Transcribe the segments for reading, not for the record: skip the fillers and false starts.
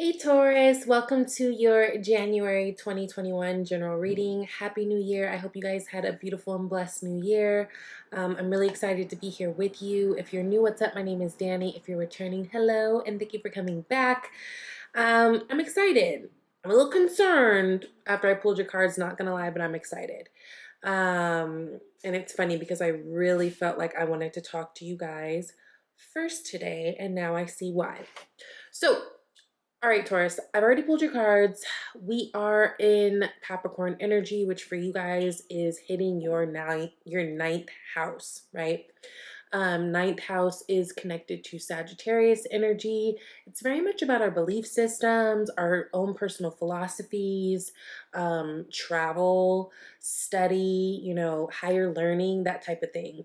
Hey Taurus, welcome to your January 2021 general reading. Happy New Year. I hope you guys had a beautiful and blessed new year. I'm really excited to be here with you. If you're new, what's up? My name is Danny. If you're returning, hello, and thank you for coming back. I'm excited. I'm a little concerned after I pulled your cards, not gonna lie, but I'm excited. And it's funny because I really felt like I wanted to talk to you guys first today, and now I see why. So, all right, Taurus, I've already pulled your cards. We are in Capricorn energy, which for you guys is hitting your ninth house, right? Ninth house is connected to Sagittarius energy. It's very much about our belief systems, our own personal philosophies, travel, study, higher learning, that type of thing.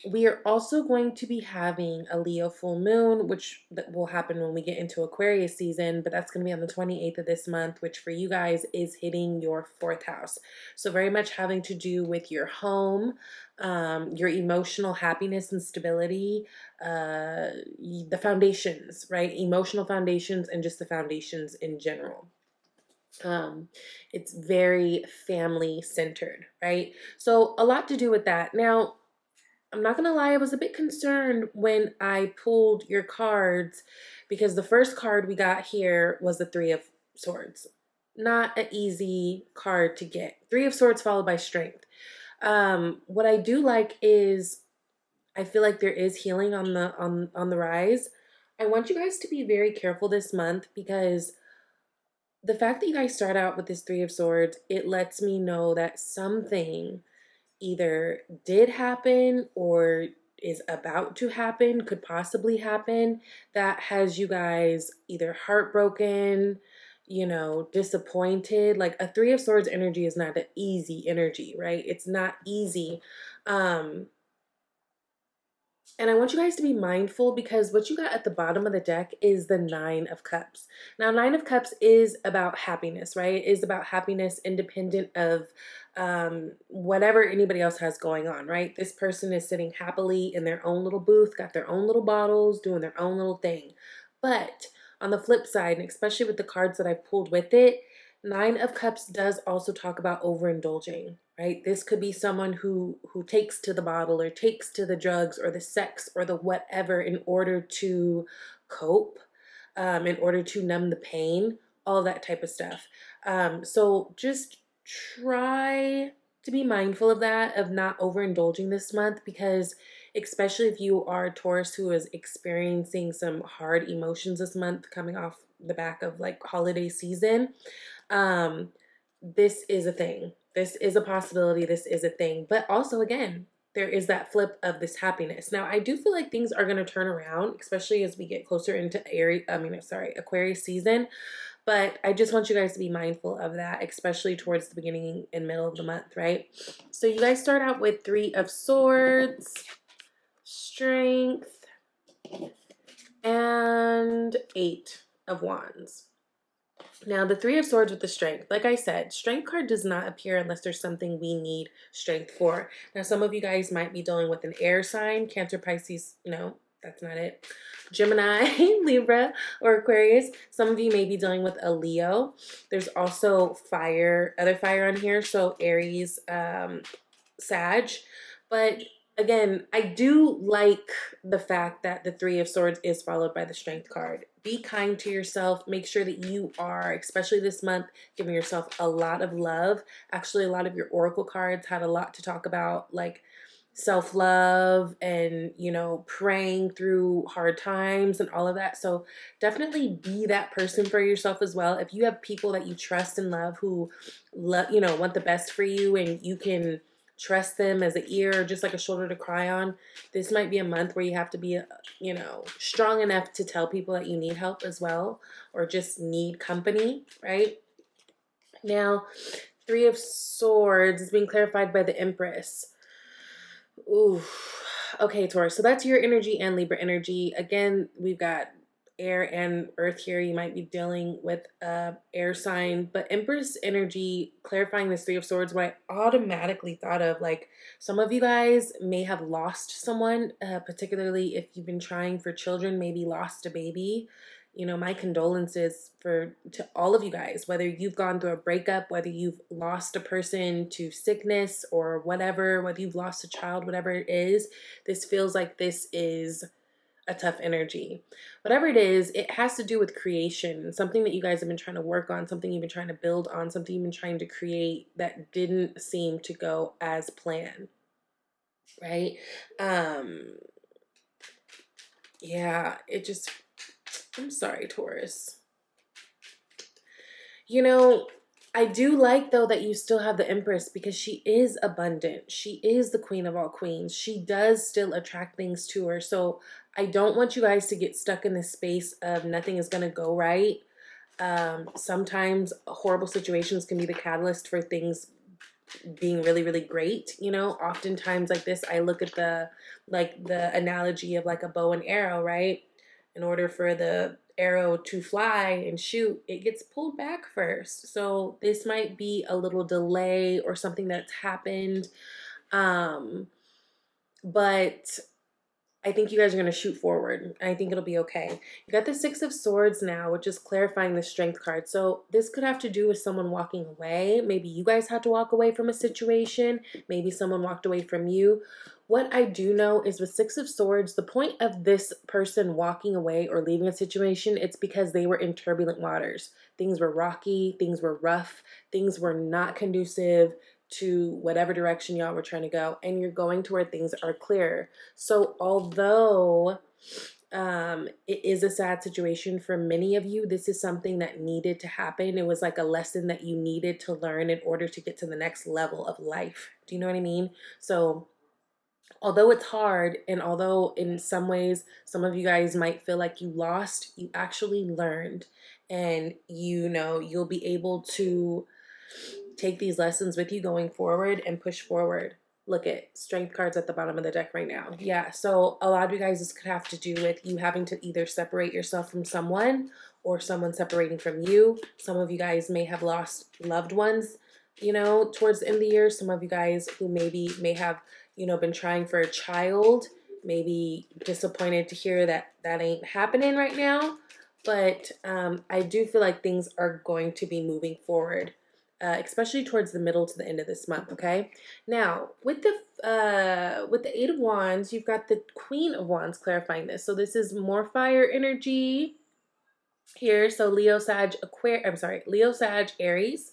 We are also going to be having a Leo full moon, which will happen when we get into Aquarius season, but that's going to be on the 28th of this month, which for you guys is hitting your fourth house. So very much having to do with your home, your emotional happiness and stability, the foundations, right? Emotional foundations and just the foundations in general. It's very family centered, right? So a lot to do with that. Now, I'm not gonna lie, I was a bit concerned when I pulled your cards because the first card we got here was the Three of Swords. Not an easy card to get. Three of Swords followed by Strength. What I do like is I feel like there is healing on the rise. I want you guys to be very careful this month because the fact that you guys start out with this Three of Swords, it lets me know that something either did happen or is about to happen, could possibly happen, that has you guys either heartbroken, disappointed. Like a Three of Swords energy is not an easy energy, right? It's not easy. And I want you guys to be mindful because what you got at the bottom of the deck is the Nine of Cups. Now, Nine of Cups is about happiness, right? It is about happiness independent of whatever anybody else has going on, right? This person is sitting happily in their own little booth, got their own little bottles, doing their own little thing. But on the flip side, and especially with the cards that I pulled with it, Nine of Cups does also talk about overindulging, right? This could be someone who takes to the bottle or takes to the drugs or the sex or the whatever in order to cope, in order to numb the pain, all that type of stuff. So just try to be mindful of that, of not overindulging this month, because especially if you are a Taurus who is experiencing some hard emotions this month coming off the back of like holiday season, this is a thing. This is a possibility. This is a thing. But also, again, there is that flip of this happiness. Now, I do feel like things are going to turn around, especially as we get closer into Aquarius season. But I just want you guys to be mindful of that, especially towards the beginning and middle of the month, right? So you guys start out with Three of Swords, Strength, and Eight of Wands. Now, the Three of Swords with the Strength, like I said, Strength card does not appear unless there's something we need strength for. Now, some of you guys might be dealing with an air sign, Cancer, Pisces, no, that's not it. Gemini, Libra, or Aquarius. Some of you may be dealing with a Leo. There's also other fire on here, so Aries, Sag. But again, I do like the fact that the Three of Swords is followed by the Strength card. Be kind to yourself. Make sure that you are, especially this month, giving yourself a lot of love. Actually, a lot of your oracle cards had a lot to talk about, like self-love and, praying through hard times and all of that. So definitely be that person for yourself as well. If you have people that you trust and love who want the best for you and you can trust them as an ear or just like a shoulder to cry on, this might be a month where you have to be, strong enough to tell people that you need help as well, or just need company, right? Now, Three of Swords is being clarified by the Empress. Ooh, okay, Taurus. So that's your energy and Libra energy. Again, we've got air and earth here. You might be dealing with air sign, but Empress energy clarifying this Three of Swords, what I automatically thought of, like some of you guys may have lost someone, particularly if you've been trying for children, maybe lost a baby. You know, my condolences to all of you guys, whether you've gone through a breakup, whether you've lost a person to sickness or whatever, whether you've lost a child, whatever it is. This feels like this is a tough energy. Whatever it is, it has to do with creation, something that you guys have been trying to work on, something you've been trying to build on, something you've been trying to create that didn't seem to go as planned, right? Um, yeah, it just, I'm sorry, Taurus. You know, I do like though that you still have the Empress because she is abundant. She is the queen of all queens. She does still attract things to her. So I don't want you guys to get stuck in this space of nothing is going to go right. Sometimes horrible situations can be the catalyst for things being really, really great. You know, oftentimes like this, I look at the analogy of like a bow and arrow, right? In order for the arrow to fly and shoot, it gets pulled back first. So this might be a little delay or something that's happened. But I think you guys are going to shoot forward. I think it'll be okay. You got the Six of Swords now, which is clarifying the Strength card. So this could have to do with someone walking away. Maybe you guys had to walk away from a situation. Maybe someone walked away from you. What I do know is with Six of Swords, the point of this person walking away or leaving a situation, it's because they were in turbulent waters. Things were rocky, things were rough, things were not conducive to whatever direction y'all were trying to go, and you're going to where things are clear. So although it is a sad situation for many of you, this is something that needed to happen. It was like a lesson that you needed to learn in order to get to the next level of life. Do you know what I mean? So although it's hard, and although in some ways some of you guys might feel like you lost, you actually learned, and you know you'll be able to take these lessons with you going forward and push forward. Look at Strength cards at the bottom of the deck right now. Yeah, so a lot of you guys, this could have to do with you having to either separate yourself from someone or someone separating from you. Some of you guys may have lost loved ones, you know, towards the end of the year. Some of you guys who may have, you know, been trying for a child, maybe disappointed to hear that that ain't happening right now. But I do feel like things are going to be moving forward, especially towards the middle to the end of this month. Okay. Now with the Eight of Wands, you've got the Queen of Wands clarifying this. So this is more fire energy here. So Leo, Sag, Leo, Sag, Aries.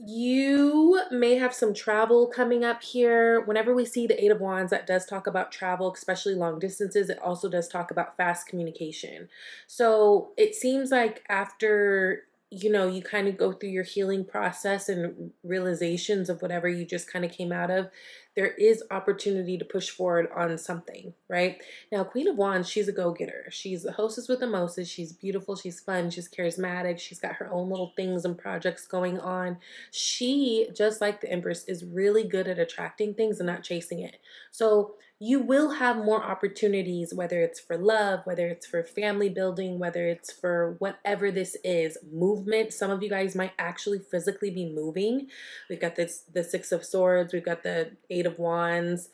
You may have some travel coming up here. Whenever we see the Eight of Wands, that does talk about travel, especially long distances. It also does talk about fast communication. So it seems like after, you know, you kind of go through your healing process and realizations of whatever you just kind of came out of, there is opportunity to push forward on something, right? Now, Queen of Wands, she's a go-getter. She's a hostess with a mostess. She's beautiful. She's fun. She's charismatic. She's got her own little things and projects going on. She, just like the Empress, is really good at attracting things and not chasing it. So you will have more opportunities, whether it's for love, whether it's for family building, whether it's for whatever this is, movement. Some of you guys might actually physically be moving. We've got the Six of Swords. We've got the Eight of Wands.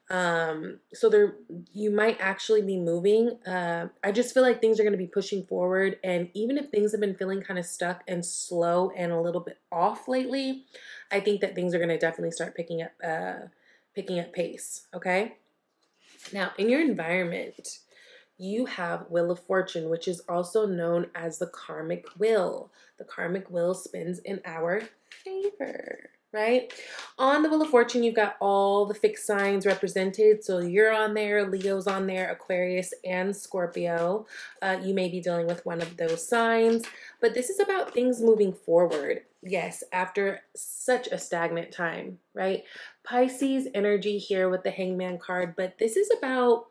So there, you might actually be moving. I just feel like things are going to be pushing forward. And even if things have been feeling kind of stuck and slow and a little bit off lately, I think that things are going to definitely start picking up pace. Okay. Now, in your environment, you have Wheel of Fortune, which is also known as the karmic wheel. The karmic wheel spins in our favor, right? On the Wheel of Fortune, you've got all the fixed signs represented. So you're on there, Leo's on there, Aquarius, and Scorpio. You may be dealing with one of those signs, but this is about things moving forward. Yes, after such a stagnant time, right? Pisces energy here with the Hangman card, but this is about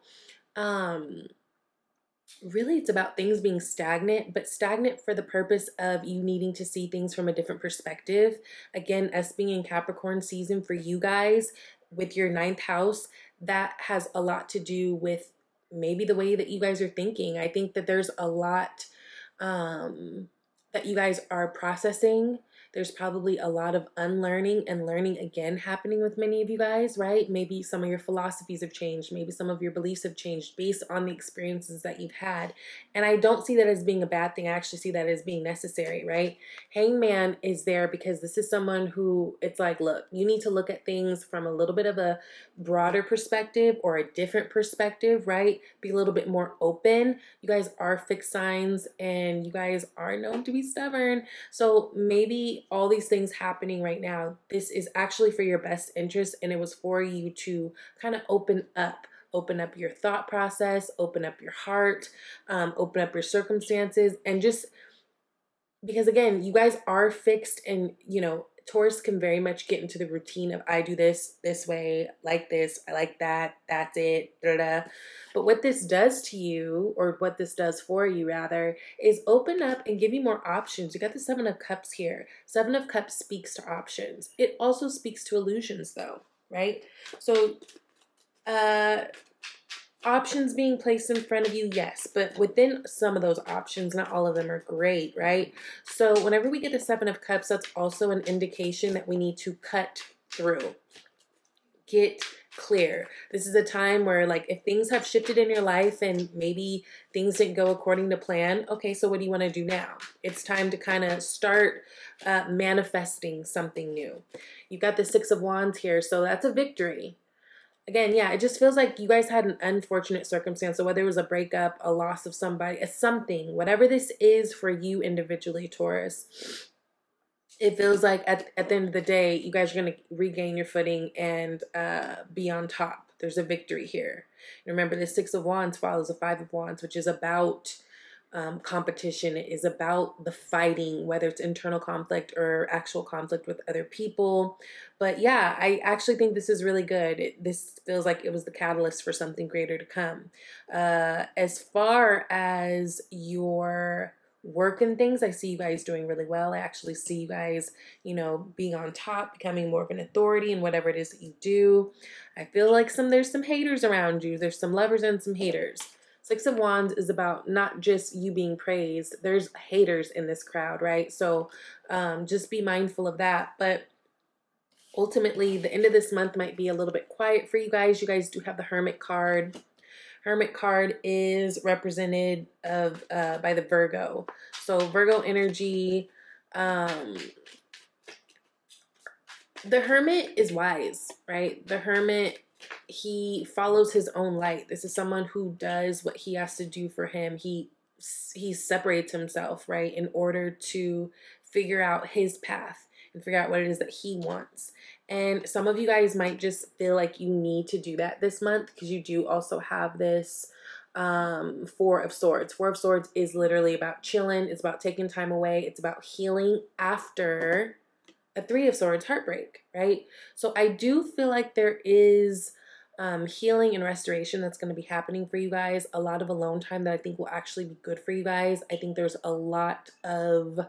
really it's about things being stagnant, but stagnant for the purpose of you needing to see things from a different perspective. Again, us being in Capricorn season for you guys with your ninth house, that has a lot to do with maybe the way that you guys are thinking. I think that there's a lot that you guys are processing. There's probably a lot of unlearning and learning again happening with many of you guys, right? Maybe some of your philosophies have changed. Maybe some of your beliefs have changed based on the experiences that you've had. And I don't see that as being a bad thing. I actually see that as being necessary, right? Hangman is there because this is someone who, it's like, look, you need to look at things from a little bit of a broader perspective or a different perspective, right? Be a little bit more open. You guys are fixed signs and you guys are known to be stubborn. So maybe all these things happening right now, this is actually for your best interest, and it was for you to kind of open up your thought process, open up your heart, open up your circumstances, and just because again, you guys are fixed, and Taurus can very much get into the routine of I do this way, like this, I like that, that's it, da da. But what this does to you, or what this does for you rather, is open up and give you more options. You got the Seven of Cups here. Seven of Cups speaks to options. It also speaks to illusions though, right? So options being placed in front of you, yes, but within some of those options, not all of them are great, right? So whenever we get the Seven of Cups, that's also an indication that we need to cut through, get clear. This is a time where, like, if things have shifted in your life and maybe things didn't go according to plan, okay, so what do you want to do now? It's time to kind of start manifesting something new. You've got the Six of Wands here, so that's a victory. Again, yeah, it just feels like you guys had an unfortunate circumstance. So whether it was a breakup, a loss of somebody, a something, whatever this is for you individually, Taurus, it feels like at the end of the day, you guys are going to regain your footing and be on top. There's a victory here. Remember, the Six of Wands follows the Five of Wands, which is about competition. It is about the fighting, whether it's internal conflict or actual conflict with other people. But yeah, I actually think this is really good. This feels like it was the catalyst for something greater to come. As far as your work and things, I see you guys doing really well. I actually see you guys, being on top, becoming more of an authority in whatever it is that you do. I feel like there's some haters around you. There's some lovers and some haters. Six of Wands is about not just you being praised. There's haters in this crowd, right? So just be mindful of that. But ultimately, the end of this month might be a little bit quiet for you guys. You guys do have the Hermit card. Hermit card is represented by the Virgo. So Virgo energy, the Hermit is wise, right? The Hermit, he follows his own light. This is someone who does what he has to do for him. He separates himself, right, in order to figure out his path and figure out what it is that he wants. And some of you guys might just feel like you need to do that this month because you do also have this Four of Swords. Four of Swords is literally about chilling. It's about taking time away. It's about healing after a Three of Swords heartbreak, right? So I do feel like there is healing and restoration that's going to be happening for you guys. A lot of alone time that I think will actually be good for you guys. I think there's a lot of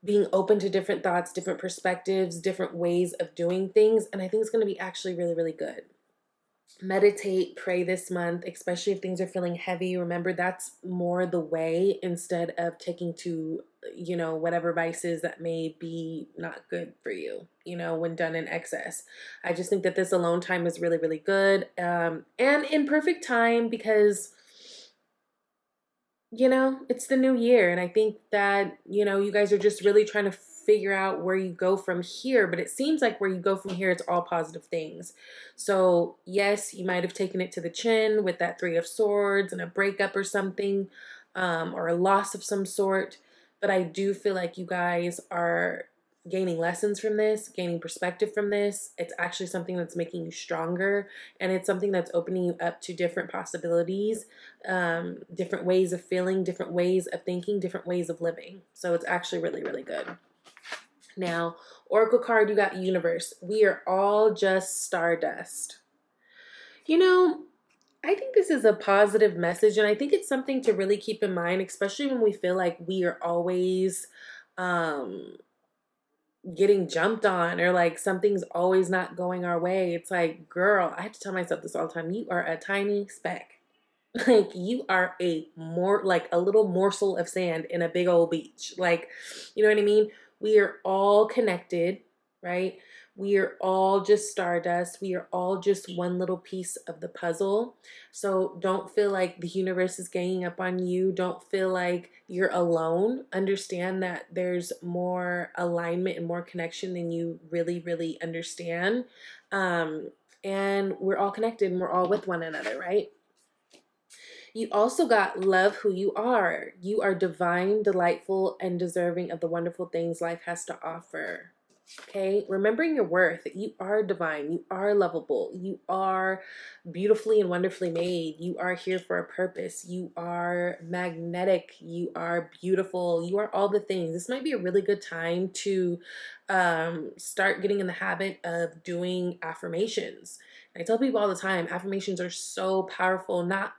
being open to different thoughts, different perspectives, different ways of doing things. And I think it's going to be actually really, really good. Meditate, pray this month, especially if things are feeling heavy. Remember, that's more the way instead of taking to, whatever vices that may be not good for you, when done in excess. I just think that this alone time is really, really good. And in perfect time because it's the new year. And I think that, you guys are just really trying to figure out where you go from here. But it seems like where you go from here, it's all positive things. So yes, you might have taken it to the chin with that Three of Swords and a breakup or something, or a loss of some sort. But I do feel like you guys are gaining lessons from this, gaining perspective from this. It's actually something that's making you stronger, and it's something that's opening you up to different possibilities, different ways of feeling, different ways of thinking, different ways of living. So it's actually really, really good. Now, Oracle card, you got Universe. We are all just stardust. I think this is a positive message, and I think it's something to really keep in mind, especially when we feel like we are always getting jumped on, or like something's always not going our way. It's like, girl, I have to tell myself this all the time. You are a tiny speck. Like, you are a little morsel of sand in a big old beach. Like, you know what I mean? We are all connected, right? We are all just stardust. We are all just one little piece of the puzzle. So don't feel like the universe is ganging up on you. Don't feel like you're alone. Understand that there's more alignment and more connection than you really, really understand. And we're all connected and we're all with one another, right? You also got love who you are. You are divine, delightful, and deserving of the wonderful things life has to offer. Okay, remembering your worth, that you are divine, you are lovable, you are beautifully and wonderfully made, you are here for a purpose, you are magnetic, you are beautiful, you are all the things. This might be a really good time to start getting in the habit of doing affirmations. I tell people all the time, affirmations are so powerful, not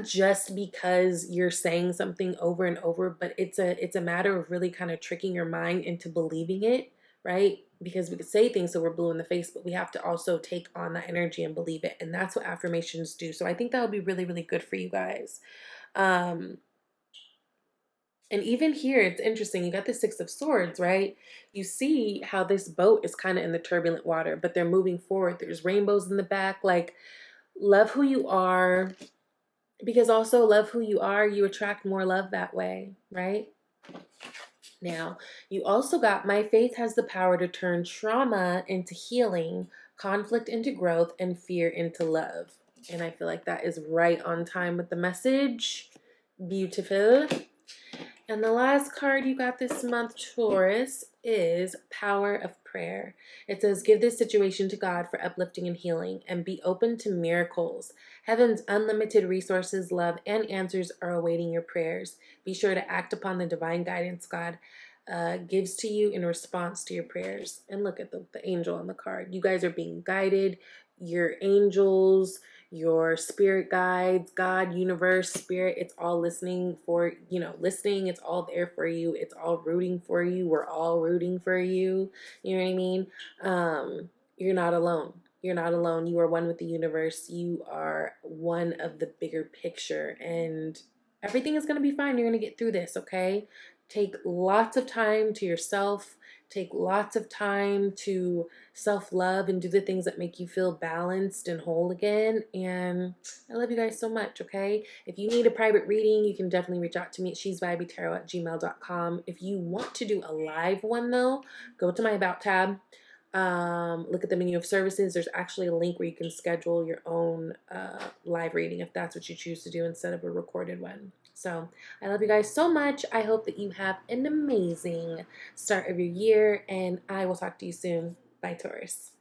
just because you're saying something over and over, but it's a matter of really kind of tricking your mind into believing it, right? Because we could say things so we're blue in the face, but we have to also take on that energy and believe it. And that's what affirmations do. So I think that would be really, really good for you guys. And even here, it's interesting. You got the Six of Swords, right? You see how this boat is kind of in the turbulent water, but they're moving forward. There's rainbows in the back. Like, love who you are, because also love who you are. You attract more love that way, right? Now, you also got my faith has the power to turn trauma into healing, conflict into growth, and fear into love. And I feel like that is right on time with the message. Beautiful. And the last card you got this month, Taurus, is Power of Prayer. It says, give this situation to God for uplifting and healing, and be open to miracles. Heaven's unlimited resources, love, and answers are awaiting your prayers. Be sure to act upon the divine guidance God gives to you in response to your prayers. And look at the angel on the card. You guys are being guided. Your angels, your spirit guides, God, universe, spirit, it's all listening for, listening. It's all there for you. It's all rooting for you. We're all rooting for you. You know what I mean? You're not alone. You're not alone. You are one with the universe. You are one of the bigger picture, and everything is going to be fine. You're going to get through this, okay? Take lots of time to yourself. Take lots of time to self-love and do the things that make you feel balanced and whole again. And I love you guys so much, okay? If you need a private reading, you can definitely reach out to me at shesvibytarot@gmail.com. If you want to do a live one, though, go to my About tab. Look at the menu of services. There's actually a link where you can schedule your own live reading if that's what you choose to do instead of a recorded one. So I love you guys so much. I hope that you have an amazing start of your year, and I will talk to you soon. Bye, Taurus.